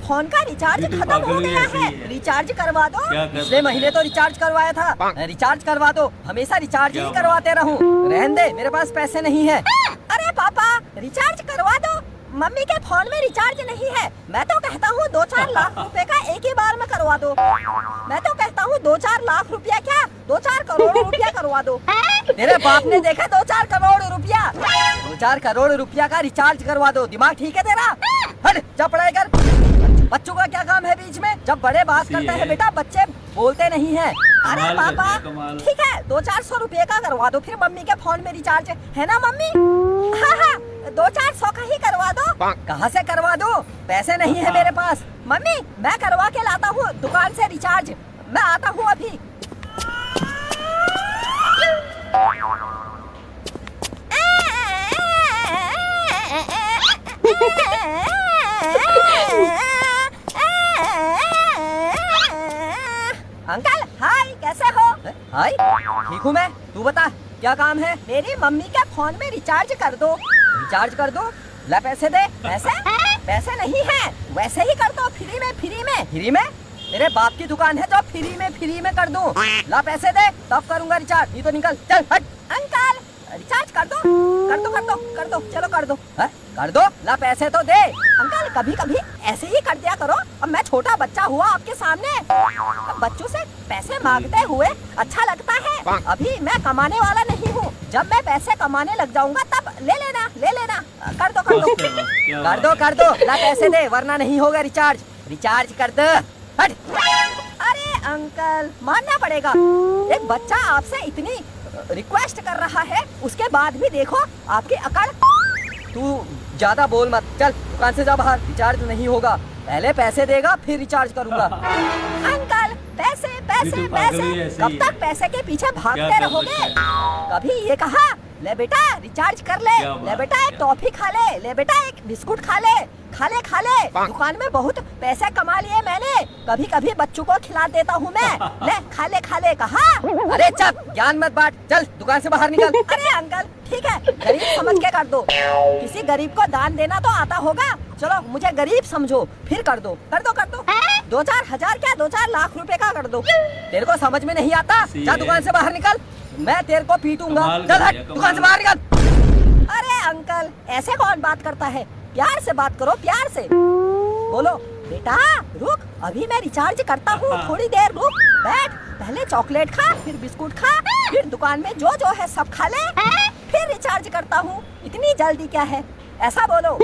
Phone का recharge खत्म हो गया है, रिचार्ज करवा दो। पिछले महीने तो रिचार्ज करवाया था, रिचार्ज करवा दो। हमेशा रिचार्ज ही करवाते रहूं। रहने दे, मेरे पास पैसे नहीं है। अरे पापा रिचार्ज करवा दो, मम्मी के फोन में रिचार्ज नहीं है। मैं तो कहता हूँ 2-4 लाख रुपए का एक ही बार में करवा दो। मैं तो कहता हूँ 2-4 लाख रुपया क्या 2-4 करोड़ रुपया करवा दो। तेरे बाप ने देखा 2-4 करोड़ रुपया, 2-4 करोड़ रुपया का रिचार्ज करवा दो। दिमाग ठीक है तेरा? हट जा पढ़ाई कर। बच्चों का क्या काम है बीच में? जब बड़े बात करते हैं बेटा बच्चे बोलते नहीं हैं। अरे पापा ठीक है 200-400 रुपये का करवा दो, फिर मम्मी के फोन में रिचार्ज है ना मम्मी? हाँ 200-400 का ही करवा दो। कहाँ से करवा दो? पैसे नहीं है मेरे पास। मम्मी मैं करवा के लाता हूँ दुकान से रिचार्ज, मैं आता हूँ अभी। अंकल हाय, कैसे हो? हाय ठीक हूँ मैं, तू बता क्या काम है? मेरी मम्मी के फोन में रिचार्ज कर दो। रिचार्ज कर दो, ला पैसे दे। पैसे नहीं है, वैसे ही कर दो, फ्री में। फ्री में? तेरे बाप की दुकान है जो फ्री में कर दूं। ला पैसे दे तब करूंगा रिचार्ज, नहीं तो निकल चल हट। अंकल रिचार्ज कर दो, चलो कर दो। कर दो, ला पैसे तो दे। अंकल कभी कभी ऐसे ही कर दिया करो, अब मैं छोटा बच्चा हुआ आपके सामने, अब बच्चों से पैसे मांगते हुए अच्छा लगता है। अभी मैं कमाने वाला नहीं हूँ, जब मैं पैसे कमाने लग जाऊंगा तब ले लेना। कर दो, ला पैसे दे वरना नहीं होगा रिचार्ज। रिचार्ज कर दो, हट। अरे अंकल मानना पड़ेगा, एक बच्चा आपसे इतनी रिक्वेस्ट कर रहा है, उसके बाद भी देखो आपकी अकड़। तू ज्यादा बोल मत, चल दुकान से जा बाहर। रिचार्ज नहीं होगा, पहले पैसे देगा फिर रिचार्ज करूंगा। अंकल पैसे कब तक पैसे के पीछे भागते रहोगे? कभी ये कहा ले बेटा रिचार्ज कर ले बेटा एक टॉफी खा ले बेटा एक बिस्कुट खा ले। दुकान में बहुत पैसे कमा लिए मैंने, कभी बच्चों को खिला देता हूँ मैं। ले खा ले कहा। अरे चल ज्ञान मत बांट, चल दुकान से बाहर निकल। अरे अंकल ठीक है, गरीब समझ के कर दो, किसी गरीब को दान देना तो आता होगा। चलो मुझे गरीब समझो, फिर कर दो। 2-4 हजार क्या 2-4 लाख रुपए का कर दो। तेरे को समझ में नहीं आता? जा दुकान से बाहर निकल, मैं तेरे को पीटूंगा। चल हट, दुकान से बाहर निकल। अरे अंकल ऐसे कौन बात करता है? प्यार से बात करो, प्यार से बोलो। बेटा रुक, अभी मैं रिचार्ज करता हूँ, थोड़ी देर रुक, बैठ। पहले चॉकलेट खा, फिर बिस्कुट खा, फिर दुकान में जो है सब खा ले, फिर रिचार्ज करता हूँ। इतनी जल्दी क्या है? ऐसा बोलो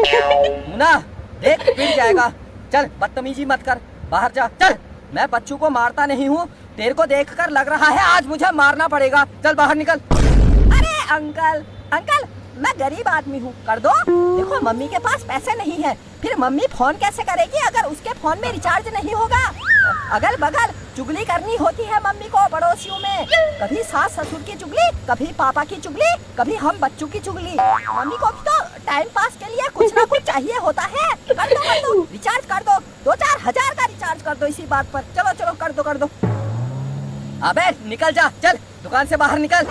ना, देख पिट जाएगा। चल बदतमीजी मत कर, बाहर जा। चल, मैं बच्चों को मारता नहीं हूँ, तेरे को देखकर लग रहा है आज मुझे मारना पड़ेगा। चल बाहर निकल। अरे अंकल मैं गरीब आदमी हूँ, कर दो। देखो मम्मी के पास पैसे नहीं है, फिर मम्मी फोन कैसे करेगी अगर उसके फोन में रिचार्ज नहीं होगा? अगल बगल चुगली करनी होती है मम्मी को पड़ोसियों में, कभी सास ससुर की चुगली, कभी पापा की चुगली, कभी हम बच्चों की चुगली। मम्मी को भी तो टाइम पास के लिए कुछ ना कुछ चाहिए होता है। कर दो रिचार्ज कर दो, 2-4 हजार का रिचार्ज कर दो इसी बात पर। चलो कर दो। अबे निकल जा, चल दुकान से बाहर निकल।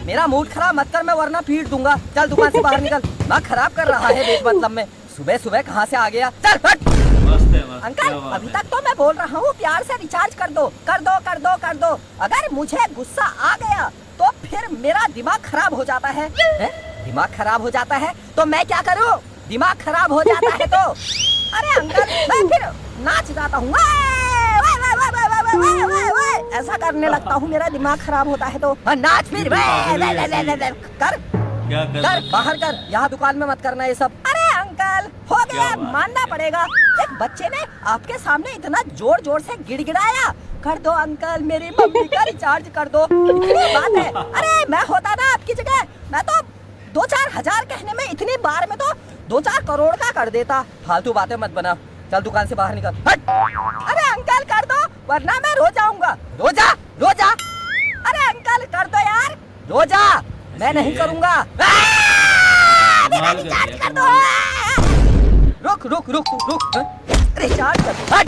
मेरा मूड खराब मत कर, मैं वरना पीट दूंगा। चल दुकान से बाहर निकल, दिमाग खराब कर रहा है बेमतलब में। सुबह कहाँ से आ गया? चल हट। अंकल अभी तक तो मैं बोल रहा हूँ प्यार से रिचार्ज कर दो। अगर मुझे गुस्सा आ गया तो फिर मेरा दिमाग खराब हो जाता है। दिमाग खराब हो जाता है तो मैं क्या करूँ? दिमाग खराब हो जाता है तो अरे अंकल मैं फिर नाच जाता हूँ, ऐसा करने लगता हूँ। मेरा दिमाग खराब होता है तो नाच फिर कर बाहर कर, यहाँ दुकान में मत करना ये सब। अरे अंकल हो गया, मानना पड़ेगा। एक बच्चे ने आपके सामने इतना जोर से गिड़गिड़ाया। कर दो अंकल, मेरी मम्मी का रिचार्ज कर दो, इतनी बात है। अरे मैं होता ना आपकी जगह, मैं तो 2-4 हजार कहने में इतनी बार में तो 2-4 करोड़ का कर देता। फालतू बातें मत बना, चल दुकान से बाहर निकल, हट। अरे अंकल कर दो वरना मैं रो जाऊंगा। रो जा। अरे अंकल कर दो यार, रो जा। मैं नहीं करूंगा। मेरा रिचार्ज कर दो। रुक रिचार्ज कर दो, हट।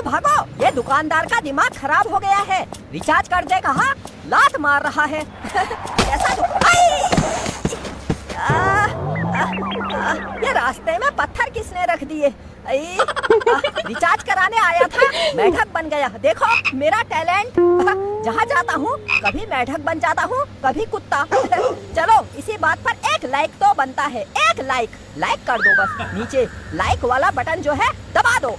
भागो, ये दुकानदार का दिमाग खराब हो गया है। रिचार्ज कर दे कहा, लात मार रहा है। ऐसा ये रास्ते में पत्थर किसने रख दिए? रिचार्ज कराने आया था, मेढक बन गया। देखो मेरा टैलेंट, जहाँ जाता हूँ कभी मेढक बन जाता हूँ, कभी कुत्ता। चलो इसी बात पर एक लाइक तो बनता है, एक लाइक कर दो बस। नीचे लाइक वाला बटन जो है दबा दो।